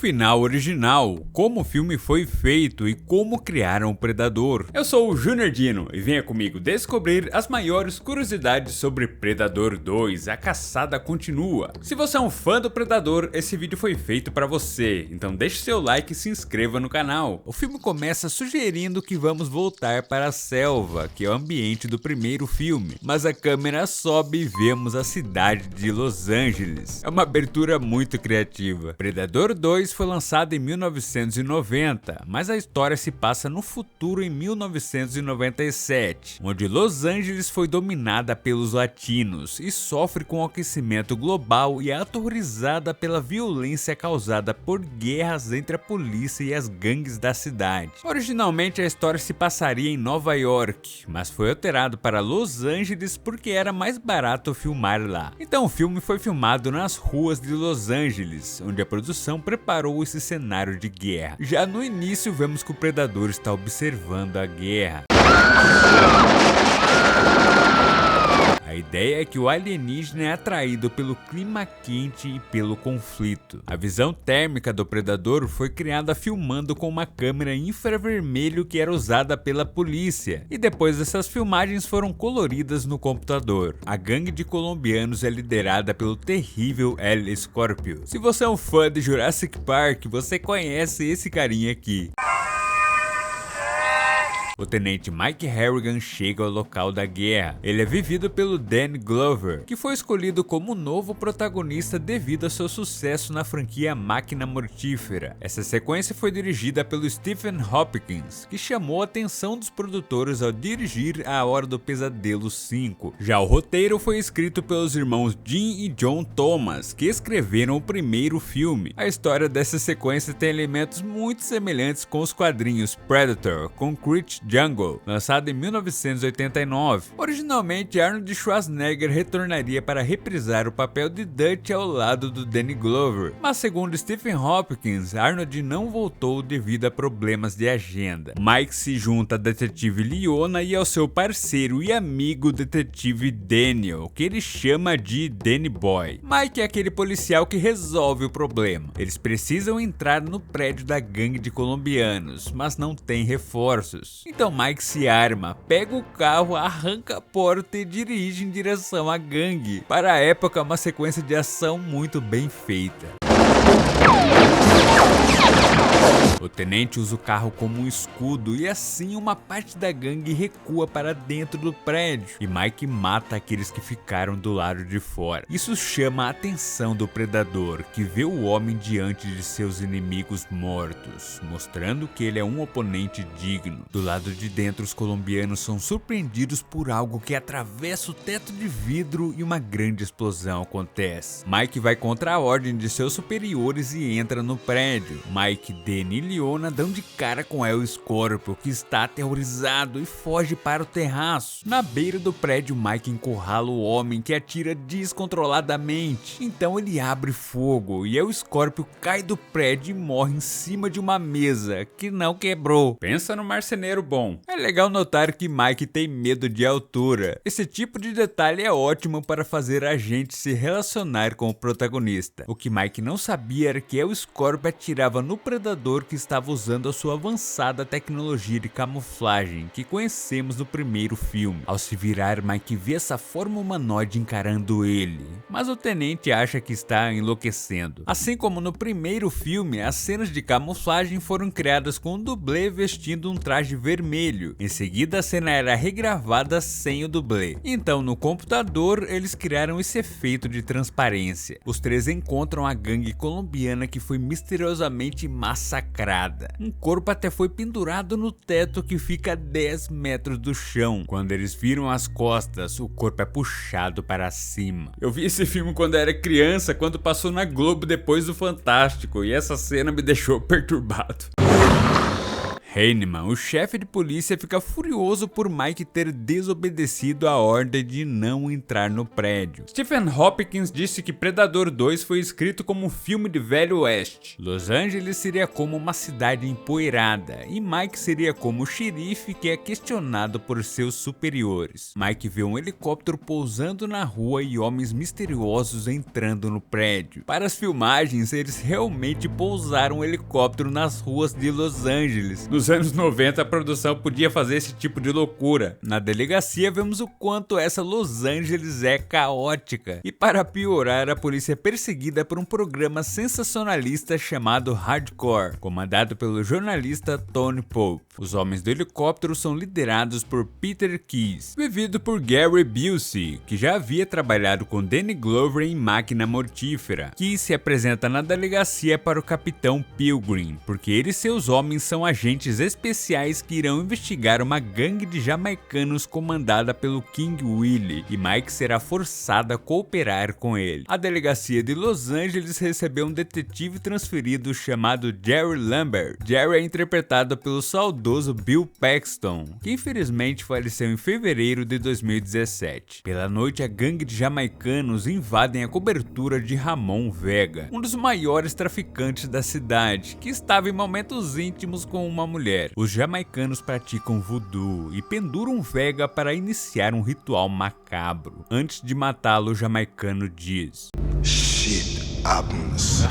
final original, como o filme foi feito e como criaram o Predador. Eu sou o Junior Dino e venha comigo descobrir as maiores curiosidades sobre Predador 2, a caçada continua. Se você é um fã do Predador, esse vídeo foi feito para você, então deixe seu like e se inscreva no canal. O filme começa sugerindo que vamos voltar para a selva, que é o ambiente do primeiro filme, mas a câmera sobe e vemos a cidade de Los Angeles. É uma abertura muito criativa. Predador 2 foi lançado em 1990, mas a história se passa no futuro em 1997, onde Los Angeles foi dominada pelos latinos e sofre com o aquecimento global e é aterrorizada pela violência causada por guerras entre a polícia e as gangues da cidade. Originalmente a história se passaria em Nova York, mas foi alterado para Los Angeles porque era mais barato filmar lá. Então o filme foi filmado nas ruas de Los Angeles, onde a produção preparou esse cenário de guerra. Já no início vemos que o Predador está observando a guerra. A ideia é que o alienígena é atraído pelo clima quente e pelo conflito. A visão térmica do Predador foi criada filmando com uma câmera infravermelho que era usada pela polícia, e depois essas filmagens foram coloridas no computador. A gangue de colombianos é liderada pelo terrível El Scorpio. Se você é um fã de Jurassic Park, você conhece esse carinha aqui. O tenente Mike Harrigan chega ao local da guerra. Ele é vivido pelo Danny Glover, que foi escolhido como novo protagonista devido ao seu sucesso na franquia Máquina Mortífera. Essa sequência foi dirigida pelo Stephen Hopkins, que chamou a atenção dos produtores ao dirigir A Hora do Pesadelo 5. Já o roteiro foi escrito pelos irmãos Jim e John Thomas, que escreveram o primeiro filme. A história dessa sequência tem elementos muito semelhantes com os quadrinhos Predator, Concrete Jungle, lançado em 1989. Originalmente, Arnold Schwarzenegger retornaria para reprisar o papel de Dutch ao lado do Danny Glover, mas segundo Stephen Hopkins, Arnold não voltou devido a problemas de agenda. Mike se junta à detetive Leona e ao seu parceiro e amigo detetive Daniel, que ele chama de Danny Boy. Mike é aquele policial que resolve o problema. Eles precisam entrar no prédio da gangue de colombianos, mas não tem reforços. Então Mike se arma, pega o carro, arranca a porta e dirige em direção à gangue. Para a época, uma sequência de ação muito bem feita. O tenente usa o carro como um escudo e assim uma parte da gangue recua para dentro do prédio e Mike mata aqueles que ficaram do lado de fora. Isso chama a atenção do Predador, que vê o homem diante de seus inimigos mortos, mostrando que ele é um oponente digno. Do lado de dentro, os colombianos são surpreendidos por algo que atravessa o teto de vidro e uma grande explosão acontece. Mike vai contra a ordem de seus superiores e entra no prédio. Mike, Danny e Leona dão de cara com El Scorpio, que está aterrorizado e foge para o terraço. Na beira do prédio, Mike encurrala o homem que atira descontroladamente. Então ele abre fogo e El Scorpio cai do prédio e morre em cima de uma mesa que não quebrou. Pensa no marceneiro bom. É legal notar que Mike tem medo de altura. Esse tipo de detalhe é ótimo para fazer a gente se relacionar com o protagonista. O que Mike não sabia era que El Scorpio atirava no Predador que estava usando a sua avançada tecnologia de camuflagem que conhecemos no primeiro filme. Ao se virar, Mike vê essa forma humanoide encarando ele, mas o tenente acha que está enlouquecendo. Assim como no primeiro filme, as cenas de camuflagem foram criadas com um dublê vestindo um traje vermelho. Em seguida, a cena era regravada sem o dublê. Então, no computador, eles criaram esse efeito de transparência. Os três encontram a gangue colombiana que foi misteriosamente massacrada. Um corpo até foi pendurado no teto que fica a 10 metros do chão. Quando eles viram as costas, o corpo é puxado para cima. Eu vi esse filme quando era criança, quando passou na Globo depois do Fantástico, e essa cena me deixou perturbado. Heinemann, o chefe de polícia, fica furioso por Mike ter desobedecido a ordem de não entrar no prédio. Stephen Hopkins disse que Predador 2 foi escrito como um filme de Velho Oeste. Los Angeles seria como uma cidade empoeirada e Mike seria como o xerife que é questionado por seus superiores. Mike vê um helicóptero pousando na rua e homens misteriosos entrando no prédio. Para as filmagens, eles realmente pousaram um helicóptero nas ruas de Los Angeles. Nos anos 90, a produção podia fazer esse tipo de loucura. Na delegacia, vemos o quanto essa Los Angeles é caótica. E para piorar, a polícia é perseguida por um programa sensacionalista chamado Hardcore, comandado pelo jornalista Tony Pope. Os homens do helicóptero são liderados por Peter Keyes, vivido por Gary Busey, que já havia trabalhado com Danny Glover em Máquina Mortífera. Keyes se apresenta na delegacia para o Capitão Pilgrim, porque ele e seus homens são agentes especiais que irão investigar uma gangue de jamaicanos comandada pelo King Willie, e Mike será forçado a cooperar com ele. A delegacia de Los Angeles recebeu um detetive transferido chamado Jerry Lambert. Jerry é interpretado pelo saudoso Bill Paxton, que infelizmente faleceu em fevereiro de 2017. Pela noite, a gangue de jamaicanos invadem a cobertura de Ramon Vega, um dos maiores traficantes da cidade, que estava em momentos íntimos com uma mulher. Os jamaicanos praticam voodoo e penduram Vega para iniciar um ritual macabro. Antes de matá-lo, o jamaicano diz: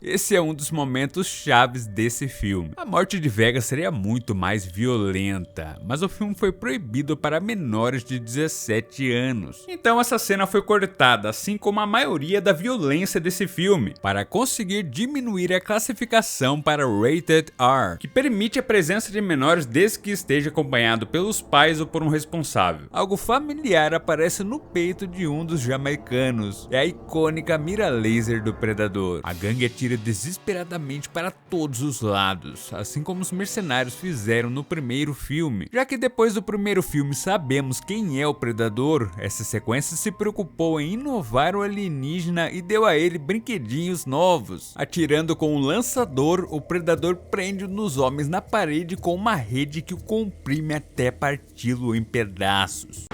esse é um dos momentos chaves desse filme. A morte de Vega seria muito mais violenta, mas o filme foi proibido para menores de 17 anos. Então essa cena foi cortada, assim como a maioria da violência desse filme, para conseguir diminuir a classificação para Rated R, que permite a presença de menores desde que esteja acompanhado pelos pais ou por um responsável. Algo familiar aparece no peito de um dos jamaicanos. É a icônica mira laser do Predador. A gangue atira desesperadamente para todos os lados, assim como os mercenários fizeram no primeiro filme. Já que depois do primeiro filme sabemos quem é o Predador, essa sequência se preocupou em inovar o alienígena e deu a ele brinquedinhos novos. Atirando com um lançador, o Predador prende um dos homens na parede com uma rede que o comprime até parti-lo em pedaços.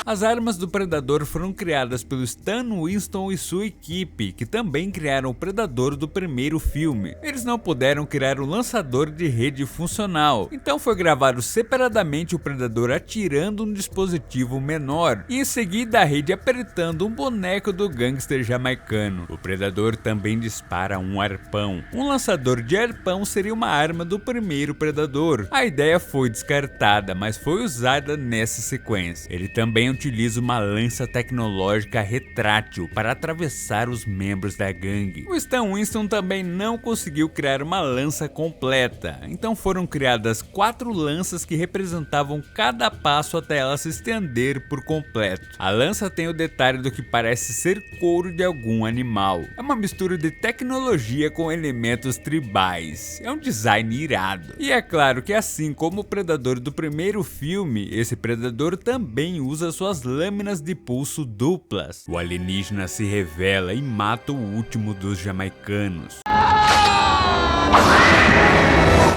As armas do Predador foram criadas pelo Stan Winston e sua equipe, que também criaram o Predador do primeiro filme. Eles não puderam criar o lançador de rede funcional, então foi gravado separadamente o Predador atirando um dispositivo menor, e em seguida a rede apertando um boneco do gangster jamaicano. O Predador também dispara um arpão. Um lançador de arpão seria uma arma do primeiro Predador. A ideia foi descartada, mas foi usada nessa sequência. Ele também utiliza uma lança tecnológica retrátil para atravessar os membros da gangue. O Stan Winston também não conseguiu criar uma lança completa, então foram criadas 4 lanças que representavam cada passo até ela se estender por completo. A lança tem o detalhe do que parece ser couro de algum animal. É uma mistura de tecnologia com elementos tribais. É um design irado. E é claro que assim como o Predador do primeiro filme, esse Predador também usa suas lâminas de pulso duplas. O alienígena se revela e mata o último dos jamaicanos.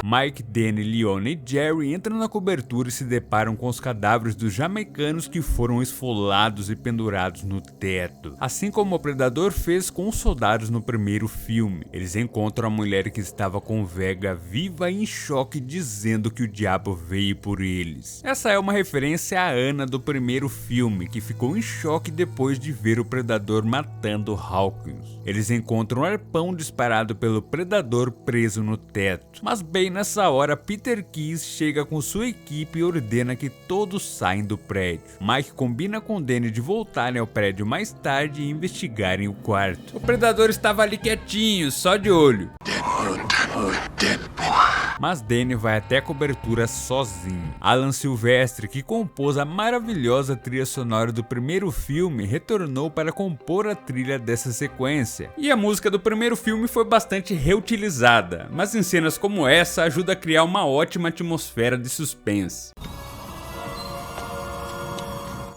Mike, Danny, Leone e Jerry entram na cobertura e se deparam com os cadáveres dos jamaicanos que foram esfolados e pendurados no teto, assim como o Predador fez com os soldados no primeiro filme. Eles encontram a mulher que estava com Vega viva e em choque, dizendo que o diabo veio por eles. Essa é uma referência à Ana do primeiro filme, que ficou em choque depois de ver o Predador matando Hawkins. Eles encontram um arpão disparado pelo Predador preso no teto, mas bem nessa hora, Peter Keyes chega com sua equipe e ordena que todos saem do prédio. Mike combina com Danny de voltarem ao prédio mais tarde e investigarem o quarto. O Predador estava ali quietinho, só de olho. Mas Danny vai até a cobertura sozinho. Alan Silvestre, que compôs a maravilhosa trilha sonora do primeiro filme, retornou para compor a trilha dessa sequência. E a música do primeiro filme foi bastante reutilizada, mas em cenas como essa ajuda a criar uma ótima atmosfera de suspense.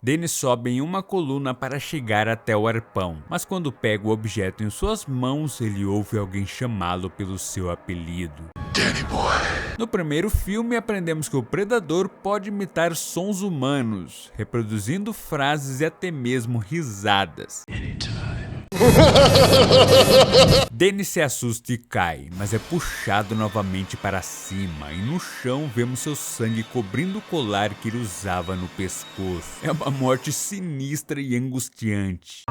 Danny sobe em uma coluna para chegar até o arpão, mas quando pega o objeto em suas mãos, ele ouve alguém chamá-lo pelo seu apelido. Danny Boy. No primeiro filme, aprendemos que o predador pode imitar sons humanos, reproduzindo frases e até mesmo risadas. Danny se assusta e cai, mas é puxado novamente para cima, e no chão vemos seu sangue cobrindo o colar que ele usava no pescoço. É uma morte sinistra e angustiante.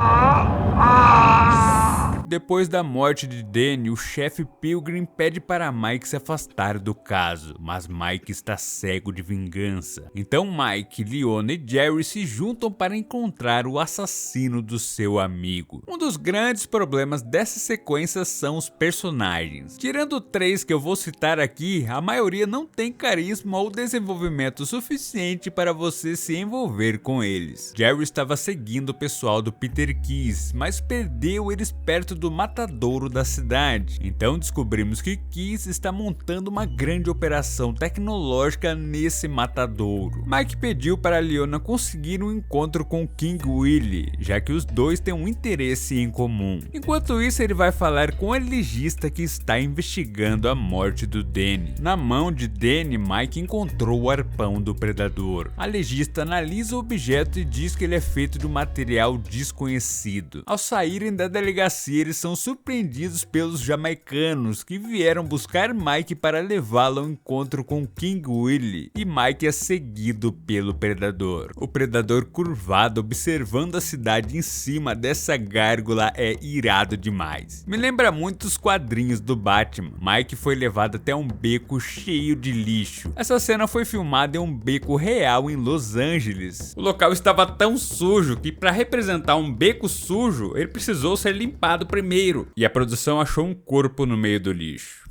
Depois da morte de Danny, o chefe Pilgrim pede para Mike se afastar do caso, mas Mike está cego de vingança. Então Mike, Leona e Jerry se juntam para encontrar o assassino do seu amigo. Um dos grandes problemas dessa sequência são os personagens. Tirando 3 que eu vou citar aqui, a maioria não tem carisma ou desenvolvimento suficiente para você se envolver com eles. Jerry estava seguindo o pessoal do Peter Keyes, mas perdeu eles perto do matadouro da cidade. Então descobrimos que Keyes está montando uma grande operação tecnológica nesse matadouro. Mike pediu para Leona conseguir um encontro com King Willie, já que os dois têm um interesse em comum. Enquanto isso, ele vai falar com a legista que está investigando a morte do Danny. Na mão de Danny, Mike encontrou o arpão do predador. A legista analisa o objeto e diz que ele é feito de um material desconhecido. Ao saírem da delegacia, eles são surpreendidos pelos jamaicanos que vieram buscar Mike para levá-lo ao encontro com King Willie, e Mike é seguido pelo predador. O predador curvado observando a cidade em cima dessa gárgula é irado demais. Me lembra muito os quadrinhos do Batman. Mike foi levado até um beco cheio de lixo. Essa cena foi filmada em um beco real em Los Angeles. O local estava tão sujo que, para representar um beco sujo, ele precisou ser limpado primeiro, e a produção achou um corpo no meio do lixo.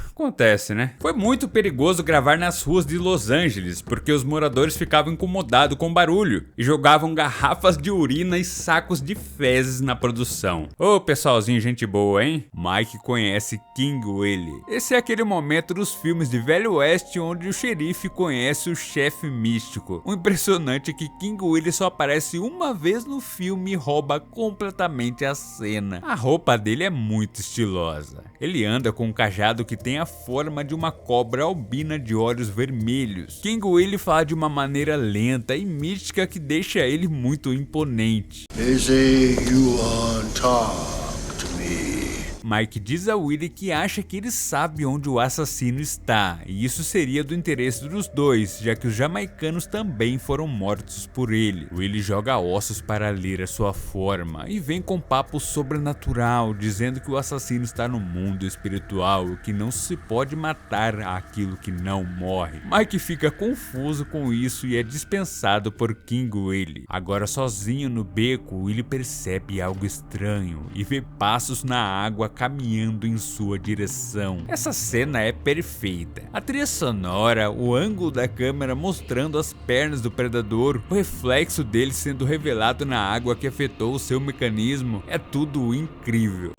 Acontece, né? Foi muito perigoso gravar nas ruas de Los Angeles, porque os moradores ficavam incomodados com o barulho e jogavam garrafas de urina e sacos de fezes na produção. Ô pessoalzinho, gente boa, hein? Mike conhece King Willie. Esse é aquele momento dos filmes de Velho Oeste onde o xerife conhece o chefe místico. O impressionante é que King Willie só aparece uma vez no filme e rouba completamente a cena. A roupa dele é muito estilosa. Ele anda com um cajado que tem a forma de uma cobra albina de olhos vermelhos. King Willie fala de uma maneira lenta e mística que deixa ele muito imponente. Easy, you on talk to me. Mike diz a Willie que acha que ele sabe onde o assassino está, e isso seria do interesse dos dois, já que os jamaicanos também foram mortos por ele. Willie joga ossos para ler a sua forma e vem com papo sobrenatural, dizendo que o assassino está no mundo espiritual e que não se pode matar aquilo que não morre. Mike fica confuso com isso e é dispensado por King Willie. Agora sozinho no beco, Willie percebe algo estranho e vê passos na água caminhando em sua direção. Essa cena é perfeita. A trilha sonora, o ângulo da câmera mostrando as pernas do predador, o reflexo dele sendo revelado na água que afetou o seu mecanismo, é tudo incrível.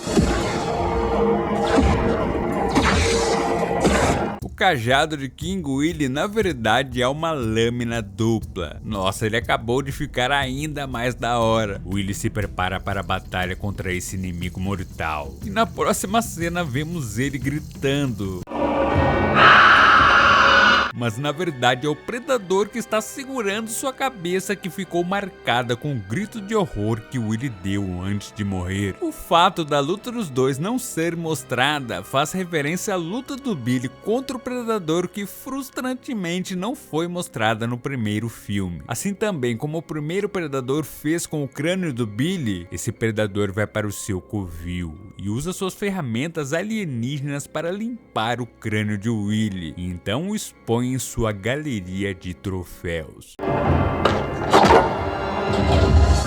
O cajado de King Willie na verdade é uma lâmina dupla. Nossa, ele acabou de ficar ainda mais da hora. Willie se prepara para a batalha contra esse inimigo mortal. E na próxima cena vemos ele gritando. Mas na verdade é o predador que está segurando sua cabeça que ficou marcada com o grito de horror que Willie deu antes de morrer. O fato da luta dos dois não ser mostrada faz referência à luta do Billy contra o predador que frustrantemente não foi mostrada no primeiro filme. Assim também como o primeiro predador fez com o crânio do Billy, esse predador vai para o seu covil e usa suas ferramentas alienígenas para limpar o crânio de Willie, e então o expõe em sua galeria de troféus.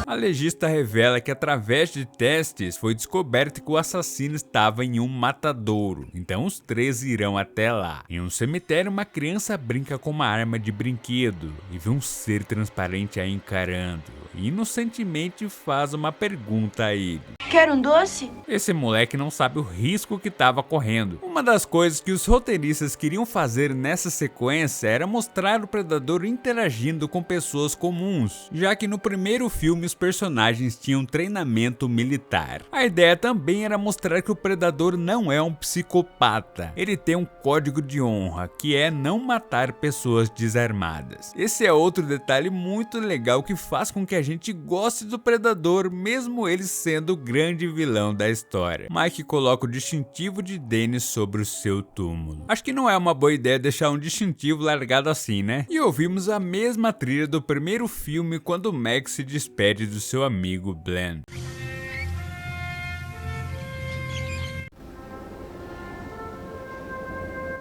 A legista revela que através de testes foi descoberto que o assassino estava em um matadouro, então os três irão até lá. Em um cemitério, uma criança brinca com uma arma de brinquedo e vê um ser transparente a encarando. E inocentemente faz uma pergunta a ele. Quer um doce? Esse moleque não sabe o risco que estava correndo. Uma das coisas que os roteiristas queriam fazer nessa sequência era mostrar o predador interagindo com pessoas comuns, já que no primeiro filme os personagens tinham treinamento militar. A ideia também era mostrar que o predador não é um psicopata. Ele tem um código de honra, que é não matar pessoas desarmadas. Esse é outro detalhe muito legal que faz com que a gente goste do predador, mesmo ele sendo o grande vilão da história. Mike coloca o distintivo de Dennis sobre o seu túmulo. Acho que não é uma boa ideia deixar um distintivo largado assim, né? E ouvimos a mesma trilha do primeiro filme quando Max se despede do seu amigo Glenn.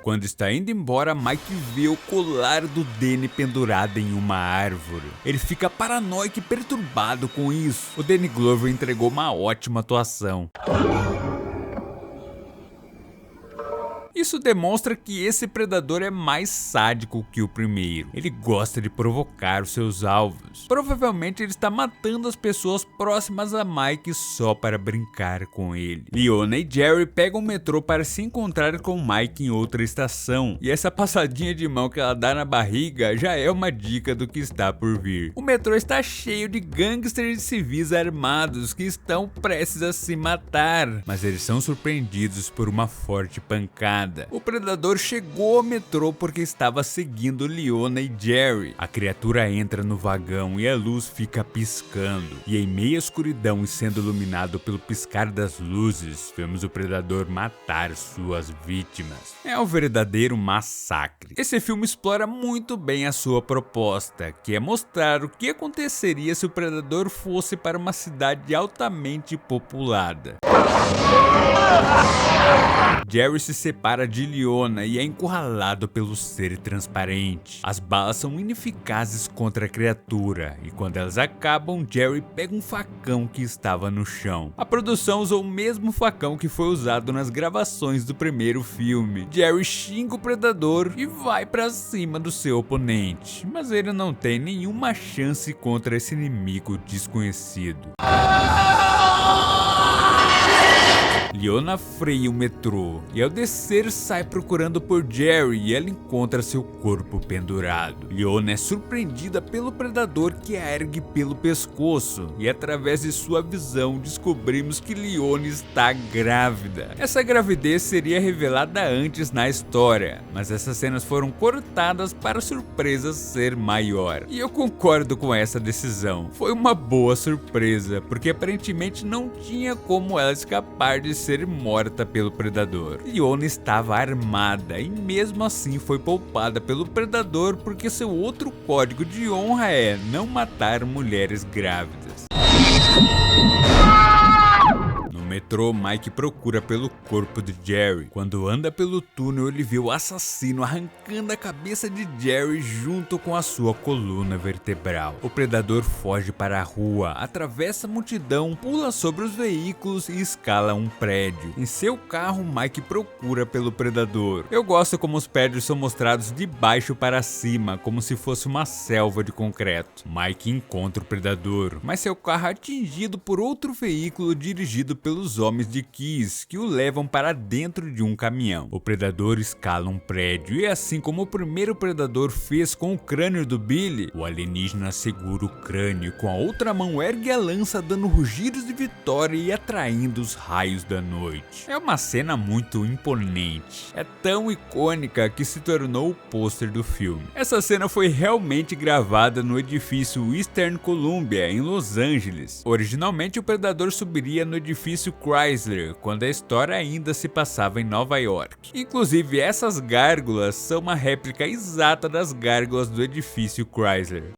Quando está indo embora, Mike vê o colar do Danny pendurado em uma árvore. Ele fica paranoico e perturbado com isso. O Danny Glover entregou uma ótima atuação. Isso demonstra que esse predador é mais sádico que o primeiro. Ele gosta de provocar os seus alvos. Provavelmente ele está matando as pessoas próximas a Mike só para brincar com ele. Leona e Jerry pegam o metrô para se encontrar com Mike em outra estação. E essa passadinha de mão que ela dá na barriga já é uma dica do que está por vir. O metrô está cheio de gangsters e civis armados que estão prestes a se matar, mas eles são surpreendidos por uma forte pancada. O predador chegou ao metrô porque estava seguindo Leona e Jerry. A criatura entra no vagão e a luz fica piscando. E em meia escuridão e sendo iluminado pelo piscar das luzes, vemos o predador matar suas vítimas. É um verdadeiro massacre. Esse filme explora muito bem a sua proposta, que é mostrar o que aconteceria se o predador fosse para uma cidade altamente populada. Jerry se separa de Leona e é encurralado pelo ser transparente. As balas são ineficazes contra a criatura e quando elas acabam, Jerry pega um facão que estava no chão. A produção usou o mesmo facão que foi usado nas gravações do primeiro filme. Jerry xinga o predador e vai pra cima do seu oponente, mas ele não tem nenhuma chance contra esse inimigo desconhecido. Leona freia o metrô e ao descer sai procurando por Jerry e ela encontra seu corpo pendurado. Leona é surpreendida pelo predador que a ergue pelo pescoço e através de sua visão descobrimos que Leona está grávida. Essa gravidez seria revelada antes na história, mas essas cenas foram cortadas para a surpresa ser maior. E eu concordo com essa decisão. Foi uma boa surpresa, porque aparentemente não tinha como ela escapar de ser morta pelo predador. Leona estava armada e mesmo assim foi poupada pelo predador porque seu outro código de honra é não matar mulheres grávidas. No metrô, Mike procura pelo corpo de Jerry. Quando anda pelo túnel, ele vê o assassino arrancando a cabeça de Jerry junto com a sua coluna vertebral. O predador foge para a rua, atravessa a multidão, pula sobre os veículos e escala um prédio. Em seu carro, Mike procura pelo predador. Eu gosto como os prédios são mostrados de baixo para cima, como se fosse uma selva de concreto. Mike encontra o predador, mas seu carro é atingido por outro veículo dirigido pelos homens de Kiss, que o levam para dentro de um caminhão. O predador escala um prédio e assim como o primeiro predador fez com o crânio do Billy, o alienígena segura o crânio e com a outra mão ergue a lança dando rugidos de vitória e atraindo os raios da noite. É uma cena muito imponente. É tão icônica que se tornou o pôster do filme. Essa cena foi realmente gravada no edifício Eastern Columbia, em Los Angeles. Originalmente o predador subiria no edifício Chrysler, quando a história ainda se passava em Nova York. Inclusive, essas gárgulas são uma réplica exata das gárgulas do edifício Chrysler.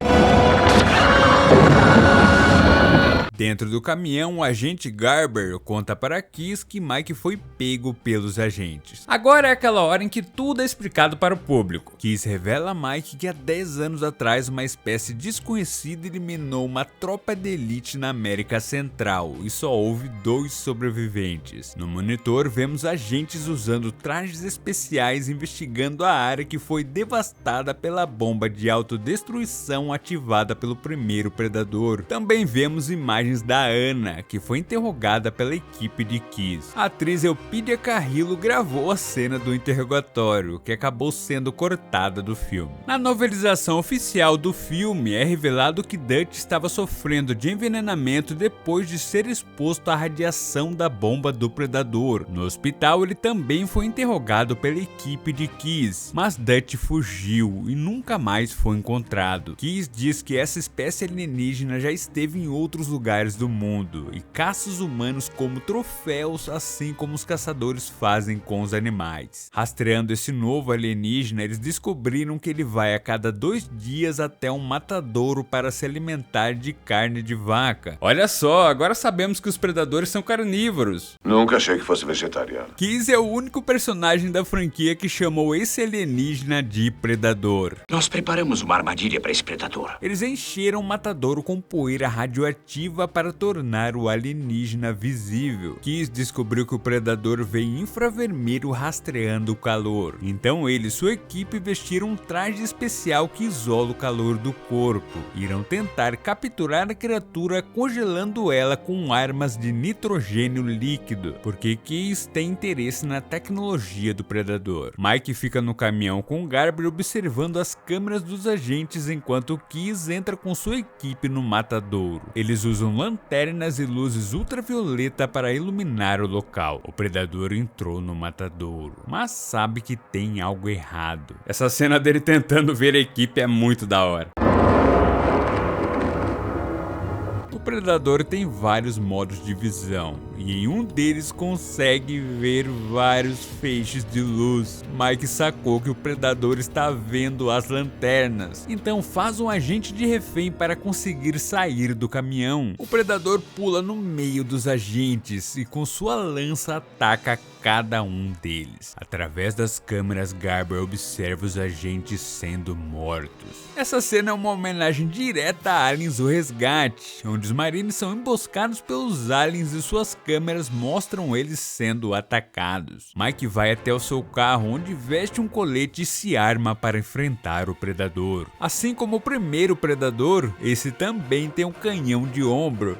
Dentro do caminhão, o agente Garber conta para Keys que Mike foi pego pelos agentes. Agora é aquela hora em que tudo é explicado para o público. Keys revela a Mike que há 10 anos atrás uma espécie desconhecida eliminou uma tropa de elite na América Central e só houve 2 sobreviventes. No monitor vemos agentes usando trajes especiais investigando a área que foi devastada pela bomba de autodestruição ativada pelo primeiro predador. Também vemos imagens da Ana, que foi interrogada pela equipe de Keys. A atriz Elpidia Carrillo gravou a cena do interrogatório, que acabou sendo cortada do filme. Na novelização oficial do filme, é revelado que Dutch estava sofrendo de envenenamento depois de ser exposto à radiação da bomba do predador. No hospital, ele também foi interrogado pela equipe de Keys, mas Dutch fugiu e nunca mais foi encontrado. Keys diz que essa espécie alienígena já esteve em outros lugares do mundo e caça os humanos como troféus, assim como os caçadores fazem com os animais. Rastreando esse novo alienígena, eles descobriram que ele vai a cada 2 dias até um matadouro para se alimentar de carne de vaca. Olha só, agora sabemos que os predadores são carnívoros. Nunca achei que fosse vegetariano. Keys é o único personagem da franquia que chamou esse alienígena de predador. Nós preparamos uma armadilha para esse predador. Eles encheram o matadouro com poeira radioativa para tornar o alienígena visível. Keys descobriu que o predador vem infravermelho rastreando o calor. Então ele e sua equipe vestiram um traje especial que isola o calor do corpo. Irão tentar capturar a criatura congelando ela com armas de nitrogênio líquido, porque Keys tem interesse na tecnologia do predador. Mike fica no caminhão com Garber observando as câmeras dos agentes enquanto Keys entra com sua equipe no matadouro. Eles usam lanternas e luzes ultravioleta para iluminar o local. O predador entrou no matadouro, mas sabe que tem algo errado. Essa cena dele tentando ver a equipe é muito da hora. O predador tem vários modos de visão e em um deles consegue ver vários feixes de luz. Mike sacou que o predador está vendo as lanternas, então faz um agente de refém para conseguir sair do caminhão. O predador pula no meio dos agentes e com sua lança ataca cada um deles. Através das câmeras, Garber observa os agentes sendo mortos. Essa cena é uma homenagem direta a Aliens: O Resgate, onde os marines são emboscados pelos aliens e suas câmeras mostram eles sendo atacados. Mike vai até o seu carro, onde veste um colete e se arma para enfrentar o predador. Assim como o primeiro predador, esse também tem um canhão de ombro.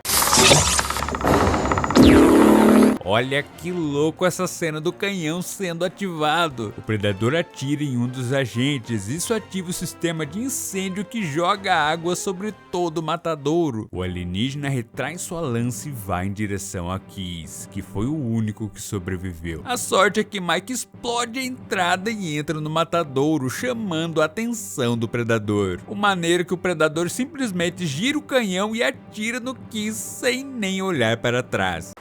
Olha que louco essa cena do canhão sendo ativado. O predador atira em um dos agentes, isso ativa o sistema de incêndio que joga água sobre todo o matadouro. O alienígena retrai sua lança e vai em direção a Keys, que foi o único que sobreviveu. A sorte é que Mike explode a entrada e entra no matadouro, chamando a atenção do predador. O maneiro é que o predador simplesmente gira o canhão e atira no Keys sem nem olhar para trás.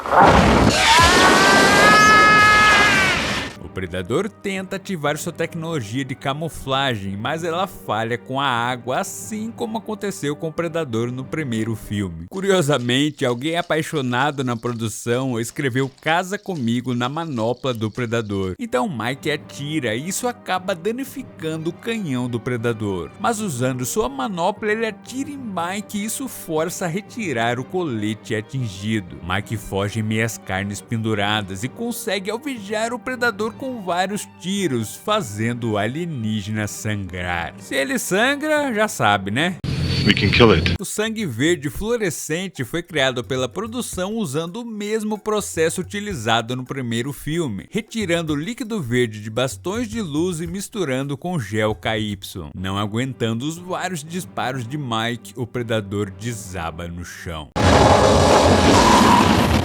O predador tenta ativar sua tecnologia de camuflagem, mas ela falha com a água, assim como aconteceu com o predador no primeiro filme. Curiosamente, alguém apaixonado na produção escreveu "Casa comigo" na manopla do predador. Então Mike atira e isso acaba danificando o canhão do predador. Mas usando sua manopla, ele atira em Mike e isso força a retirar o colete atingido. Mike foge em meias carnes penduradas e consegue alvejar o predador com vários tiros, fazendo o alienígena sangrar. Se ele sangra, já sabe, né? We can kill it. O sangue verde fluorescente foi criado pela produção usando o mesmo processo utilizado no primeiro filme, retirando o líquido verde de bastões de luz e misturando com gel KY. Não aguentando os vários disparos de Mike, o predador desaba no chão.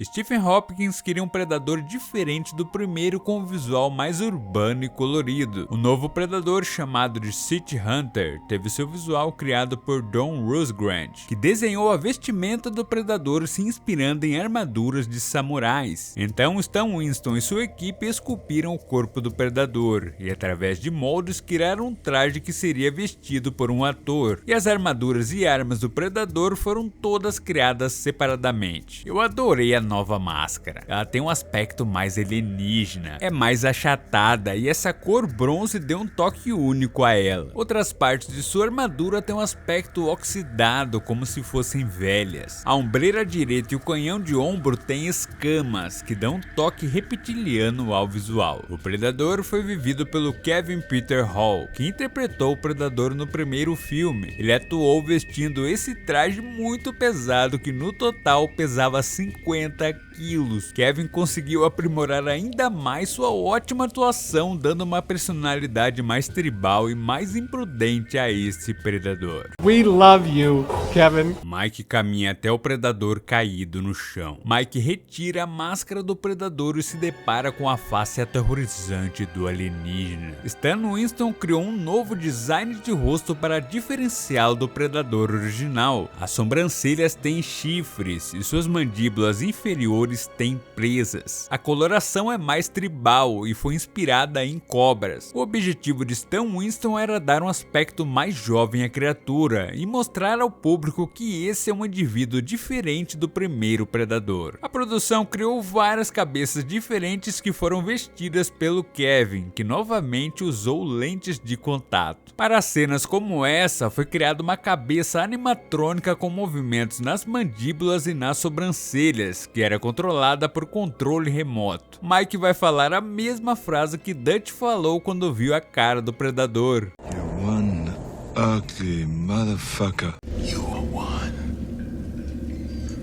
Stephen Hopkins queria um Predador diferente do primeiro, com um visual mais urbano e colorido. O novo Predador, chamado de City Hunter, teve seu visual criado por Don Rosgrant, que desenhou a vestimenta do Predador se inspirando em armaduras de samurais. Então Stan Winston e sua equipe esculpiram o corpo do Predador e, através de moldes, criaram um traje que seria vestido por um ator. E as armaduras e armas do Predador foram todas criadas separadamente. Eu adorei a nova máscara. Ela tem um aspecto mais alienígena, é mais achatada e essa cor bronze deu um toque único a ela. Outras partes de sua armadura têm um aspecto oxidado, como se fossem velhas. A ombreira direita e o canhão de ombro têm escamas, que dão um toque reptiliano ao visual. O Predador foi vivido pelo Kevin Peter Hall, que interpretou o Predador no primeiro filme. Ele atuou vestindo esse traje muito pesado, que no total pesava 50 quilos. Kevin conseguiu aprimorar ainda mais sua ótima atuação, dando uma personalidade mais tribal e mais imprudente a esse Predador. We love you, Kevin. Mike caminha até o Predador caído no chão. Mike retira a máscara do Predador e se depara com a face aterrorizante do alienígena. Stan Winston criou um novo design de rosto para diferenciá-lo do Predador original. As sobrancelhas têm chifres e suas mandíbulas inferiores têm presas. A coloração é mais tribal e foi inspirada em cobras. O objetivo de Stan Winston era dar um aspecto mais jovem à criatura e mostrar ao público que esse é um indivíduo diferente do primeiro Predador. A produção criou várias cabeças diferentes que foram vestidas pelo Kevin, que novamente usou lentes de contato. Para cenas como essa, foi criada uma cabeça animatrônica com movimentos nas mandíbulas e nas sobrancelhas, que era controlada por controle remoto. Mike vai falar a mesma frase que Dutch falou quando viu a cara do Predador. You're one ugly motherfucker. You are one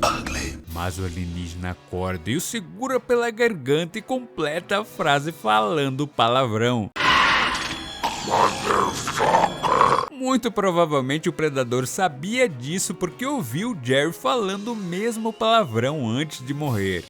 ugly. Mas o alienígena acorda e o segura pela garganta e completa a frase falando palavrão. Muito provavelmente o Predador sabia disso porque ouviu Jerry falando o mesmo palavrão antes de morrer.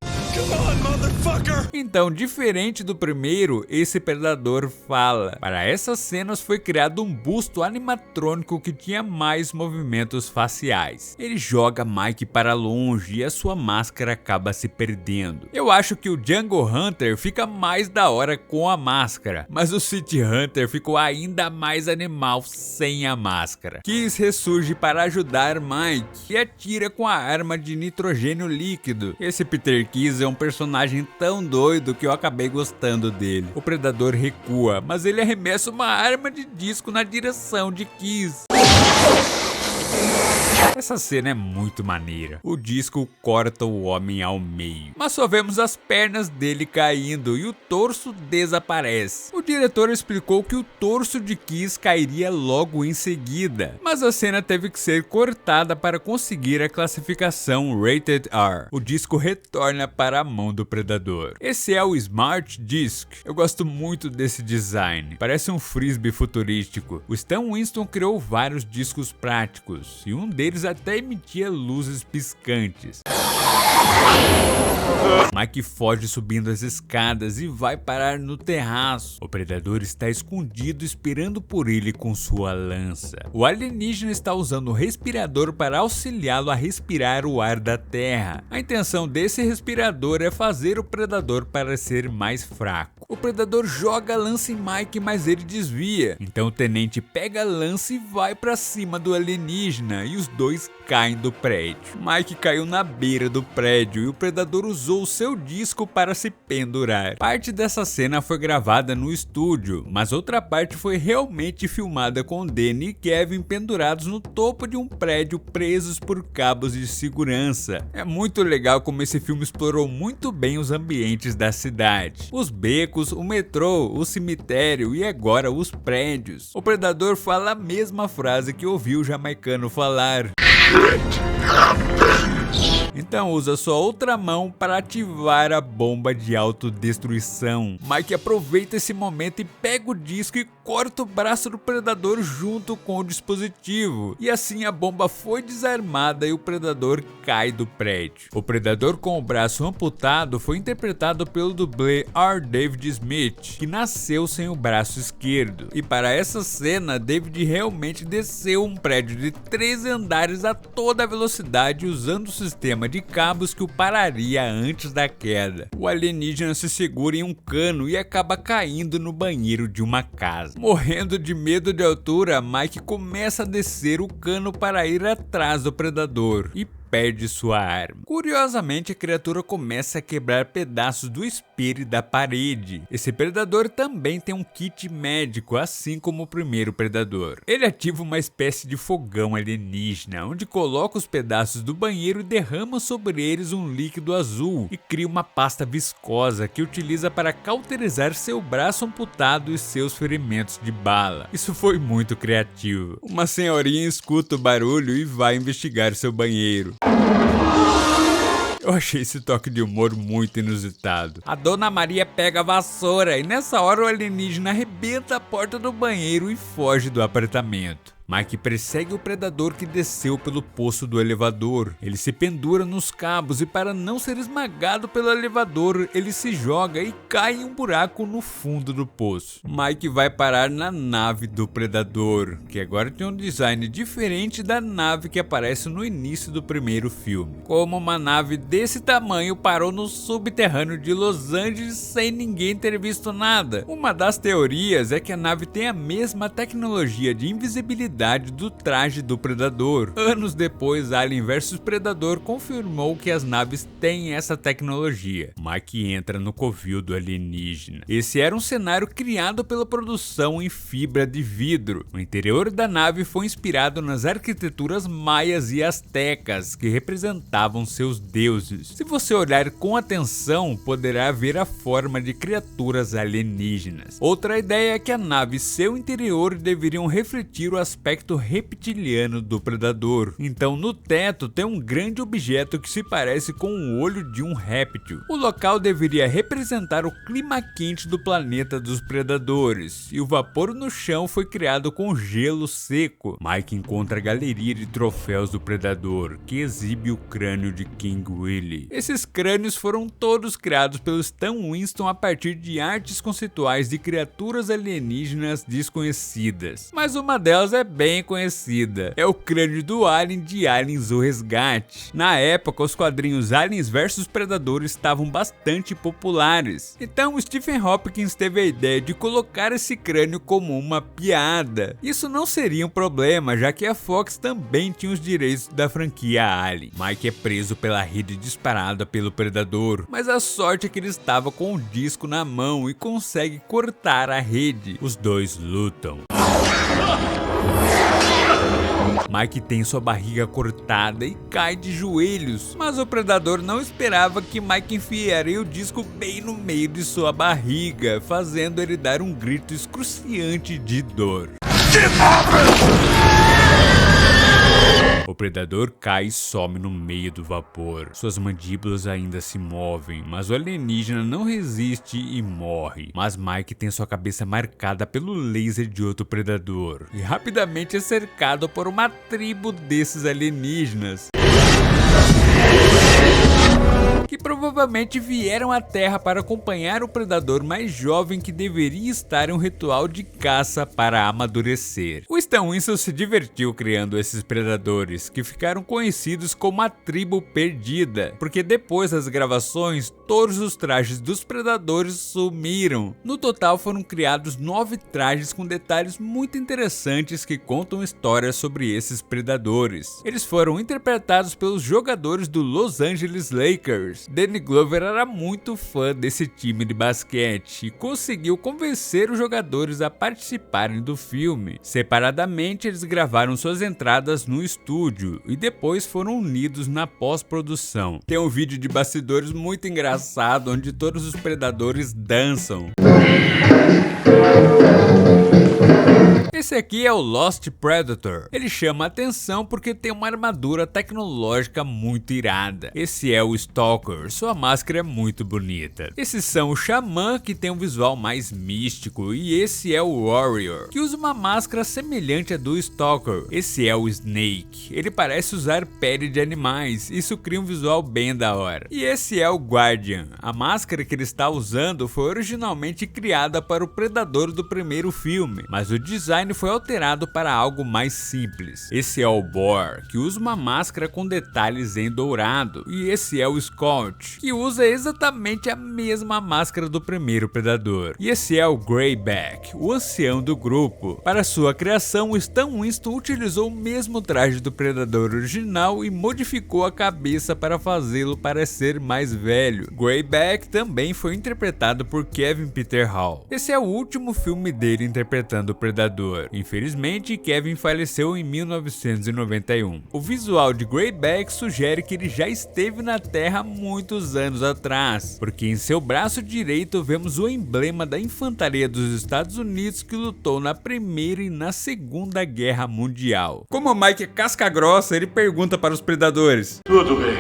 Então, diferente do primeiro, esse Predador fala. Para essas cenas foi criado um busto animatrônico que tinha mais movimentos faciais. Ele joga Mike para longe e a sua máscara acaba se perdendo. Eu acho que o Django Hunter fica mais da hora com a máscara, mas o City Hunter ficou ainda mais animal sem a máscara. Kiss ressurge para ajudar Mike e atira com a arma de nitrogênio líquido. Esse Peter Kiss é um personagem tão doido que eu acabei gostando dele. O Predador recua, mas ele arremessa uma arma de disco na direção de Kiss. Essa cena é muito maneira. O disco corta o homem ao meio, mas só vemos as pernas dele caindo e o torso desaparece. O diretor explicou que o torso de Kiss cairia logo em seguida, mas a cena teve que ser cortada para conseguir a classificação Rated R. O disco retorna para a mão do Predador. Esse é o Smart Disc. Eu gosto muito desse design. Parece um frisbee futurístico. O Stan Winston criou vários discos práticos e um deles até emitia luzes piscantes. Mike foge subindo as escadas e vai parar no terraço. O Predador está escondido esperando por ele com sua lança. O alienígena está usando o respirador para auxiliá-lo a respirar o ar da terra. A intenção desse respirador é fazer o Predador parecer mais fraco. O Predador joga a lança em Mike, mas ele desvia. Então o tenente pega a lança e vai para cima do alienígena e os dois caem do prédio. Mike caiu na beira do prédio e o Predador usou o seu disco para se pendurar. Parte dessa cena foi gravada no estúdio, mas outra parte foi realmente filmada com Danny e Kevin pendurados no topo de um prédio, presos por cabos de segurança. É muito legal como esse filme explorou muito bem os ambientes da cidade. Os becos, o metrô, o cemitério e agora os prédios. O Predador fala a mesma frase que ouviu o jamaicano falar. então usa sua outra mão para ativar a bomba de autodestruição. Mike aproveita esse momento e pega o disco e corta o braço do predador junto com o dispositivo, e assim a bomba foi desarmada e o predador cai do prédio. O predador com o braço amputado foi interpretado pelo dublê R. David Smith, que nasceu sem o braço esquerdo, e para essa cena David realmente desceu um prédio de 3 andares a toda velocidade usando o sistema de cabos que o pararia antes da queda. O alienígena se segura em um cano e acaba caindo no banheiro de uma casa. Morrendo de medo de altura, Mike começa a descer o cano para ir atrás do predador e perde sua arma. Curiosamente, a criatura começa a quebrar pedaços do espelho e da parede. Esse predador também tem um kit médico, assim como o primeiro predador. Ele ativa uma espécie de fogão alienígena, onde coloca os pedaços do banheiro e derrama sobre eles um líquido azul e cria uma pasta viscosa que utiliza para cauterizar seu braço amputado e seus ferimentos de bala. Isso foi muito criativo. Uma senhorinha escuta o barulho e vai investigar seu banheiro. Eu achei esse toque de humor muito inusitado. A Dona Maria pega a vassoura e nessa hora o alienígena arrebenta a porta do banheiro e foge do apartamento. Mike persegue o predador que desceu pelo poço do elevador. Ele se pendura nos cabos e, para não ser esmagado pelo elevador, ele se joga e cai em um buraco no fundo do poço. Mike vai parar na nave do predador, que agora tem um design diferente da nave que aparece no início do primeiro filme. Como uma nave desse tamanho parou no subterrâneo de Los Angeles sem ninguém ter visto nada? Uma das teorias é que a nave tem a mesma tecnologia de invisibilidade do traje do predador. Anos depois, Alien vs Predador confirmou que as naves têm essa tecnologia. Mike entra no covil do alienígena. Esse era um cenário criado pela produção em fibra de vidro. O interior da nave foi inspirado nas arquiteturas maias e astecas, que representavam seus deuses. Se você olhar com atenção, poderá ver a forma de criaturas alienígenas. Outra ideia é que a nave e seu interior deveriam refletir o aspecto reptiliano do predador. Então no teto tem um grande objeto que se parece com o olho de um réptil. O local deveria representar o clima quente do planeta dos predadores, e o vapor no chão foi criado com gelo seco. Mike encontra a galeria de troféus do predador, que exibe o crânio de King Willy. Esses crânios foram todos criados pelo Stan Winston a partir de artes conceituais de criaturas alienígenas desconhecidas, mas uma delas é bem conhecida. É o crânio do Alien de Aliens: O Resgate. Na época, os quadrinhos Aliens vs Predador estavam bastante populares. Então, Stephen Hopkins teve a ideia de colocar esse crânio como uma piada. Isso não seria um problema, já que a Fox também tinha os direitos da franquia Alien. Mike é preso pela rede disparada pelo Predador, mas a sorte é que ele estava com o disco na mão e consegue cortar a rede. Os dois lutam. Mike tem sua barriga cortada e cai de joelhos, mas o predador não esperava que Mike enfiaria o disco bem no meio de sua barriga, fazendo ele dar um grito excruciante de dor. O predador cai e some no meio do vapor. Suas mandíbulas ainda se movem, mas o alienígena não resiste e morre. Mas Mike tem sua cabeça marcada pelo laser de outro predador e rapidamente é cercado por uma tribo desses alienígenas, que provavelmente vieram à Terra para acompanhar o predador mais jovem que deveria estar em um ritual de caça para amadurecer. O Stan Winston se divertiu criando esses predadores, que ficaram conhecidos como a tribo perdida, porque depois das gravações, todos os trajes dos predadores sumiram. No total foram criados 9 trajes com detalhes muito interessantes que contam histórias sobre esses predadores. Eles foram interpretados pelos jogadores do Los Angeles Lakers. Danny Glover era muito fã desse time de basquete e conseguiu convencer os jogadores a participarem do filme. Separadamente, eles gravaram suas entradas no estúdio e depois foram unidos na pós-produção. Tem um vídeo de bastidores muito engraçado onde todos os predadores dançam. Esse aqui é o Lost Predator. Ele chama a atenção porque tem uma armadura tecnológica muito irada. Esse é o Stalker, sua máscara é muito bonita. Esses são o Xamã, que tem um visual mais místico, e esse é o Warrior, que usa uma máscara semelhante à do Stalker. Esse é o Snake, ele parece usar pele de animais, isso cria um visual bem da hora. E esse é o Guardian, a máscara que ele está usando foi originalmente criada para o Predador do primeiro filme, mas o design foi alterado para algo mais simples. Esse é o Boar, que usa uma máscara com detalhes em dourado, e esse é o Scout, que usa exatamente a mesma máscara do primeiro Predador. E esse é o Greyback, o ancião do grupo. Para sua criação, o Stan Winston utilizou o mesmo traje do Predador original e modificou a cabeça para fazê-lo parecer mais velho. Greyback também foi interpretado por Kevin Peter Hall. Esse é o último filme dele interpretando o Predador. Infelizmente, Kevin faleceu em 1991. O visual de Greyback sugere que ele já esteve na Terra muitos anos atrás, porque em seu braço direito vemos o emblema da infantaria dos Estados Unidos que lutou na Primeira e na Segunda Guerra Mundial. Como o Mike é casca grossa, ele pergunta para os predadores: Tudo bem.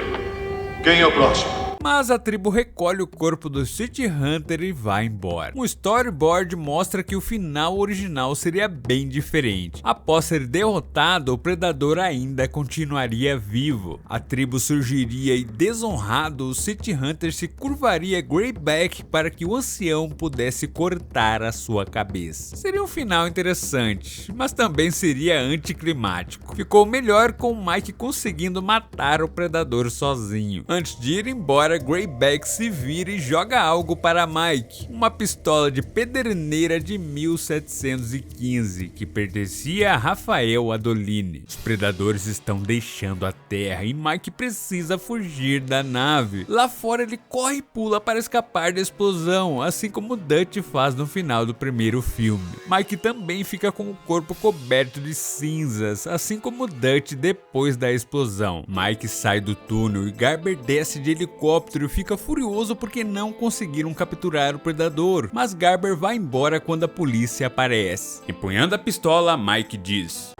Quem é o próximo? Mas a tribo recolhe o corpo do City Hunter e vai embora. Um storyboard mostra que o final original seria bem diferente. Após ser derrotado, o predador ainda continuaria vivo. A tribo surgiria e, desonrado, o City Hunter se curvaria Greyback para que o ancião pudesse cortar a sua cabeça. Seria um final interessante, mas também seria anticlimático. Ficou melhor com o Mike conseguindo matar o predador sozinho. Antes de ir embora, Greyback se vira e joga algo para Mike, uma pistola de pederneira de 1715 que pertencia a Rafael Adolini. Os predadores estão deixando a Terra e Mike precisa fugir da nave. Lá fora ele corre e pula para escapar da explosão, assim como Dutch faz no final do primeiro filme. Mike também fica com o corpo coberto de cinzas, assim como Dutch depois da explosão. Mike sai do túnel e Garber desce de helicóptero e fica furioso porque não conseguiram capturar o predador, mas Garber vai embora quando a polícia aparece. Empunhando a pistola, Mike diz: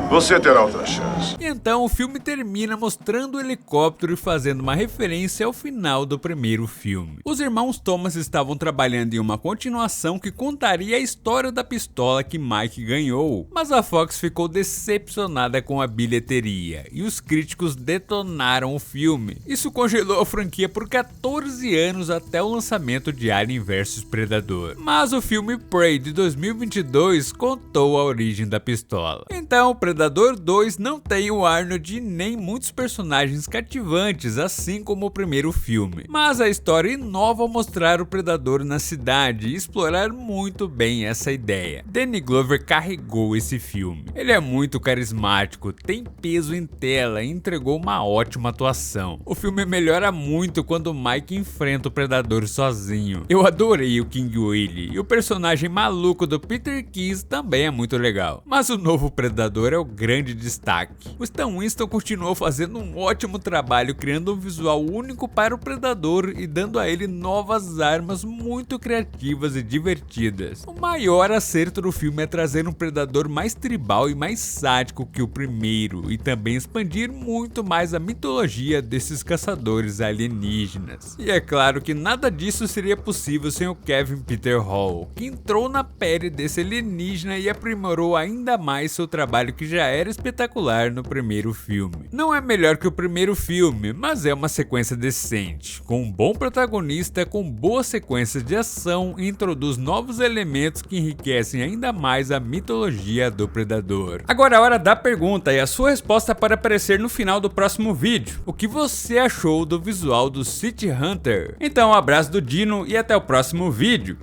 Você terá outra chance. E então o filme termina mostrando o helicóptero e fazendo uma referência ao final do primeiro filme. Os irmãos Thomas estavam trabalhando em uma continuação que contaria a história da pistola que Mike ganhou, mas a Fox ficou decepcionada com a bilheteria e os críticos detonaram o filme. Isso congelou a franquia por 14 anos até o lançamento de Alien vs Predador. Mas o filme Prey de 2022 contou a origem da pistola. Então, Predador 2 não tem o Arnold e nem muitos personagens cativantes, assim como o primeiro filme. Mas a história inova ao mostrar o Predador na cidade e explorar muito bem essa ideia. Danny Glover carregou esse filme. Ele é muito carismático, tem peso em tela e entregou uma ótima atuação. O filme melhora muito quando Mike enfrenta o Predador sozinho. Eu adorei o King Willy e o personagem maluco do Peter Keyes também é muito legal. Mas o novo Predador é o grande destaque. O Stan Winston continuou fazendo um ótimo trabalho criando um visual único para o Predador e dando a ele novas armas muito criativas e divertidas. O maior acerto do filme é trazer um Predador mais tribal e mais sádico que o primeiro e também expandir muito mais a mitologia desses caçadores alienígenas. E é claro que nada disso seria possível sem o Kevin Peter Hall, que entrou na pele desse alienígena e aprimorou ainda mais seu trabalho que já era espetacular no primeiro filme. Não é melhor que o primeiro filme, mas é uma sequência decente, com um bom protagonista, com boas sequências de ação e introduz novos elementos que enriquecem ainda mais a mitologia do Predador. Agora é a hora da pergunta e a sua resposta pode aparecer no final do próximo vídeo. O que você achou do visual do City Hunter? Então um abraço do Dino e até o próximo vídeo.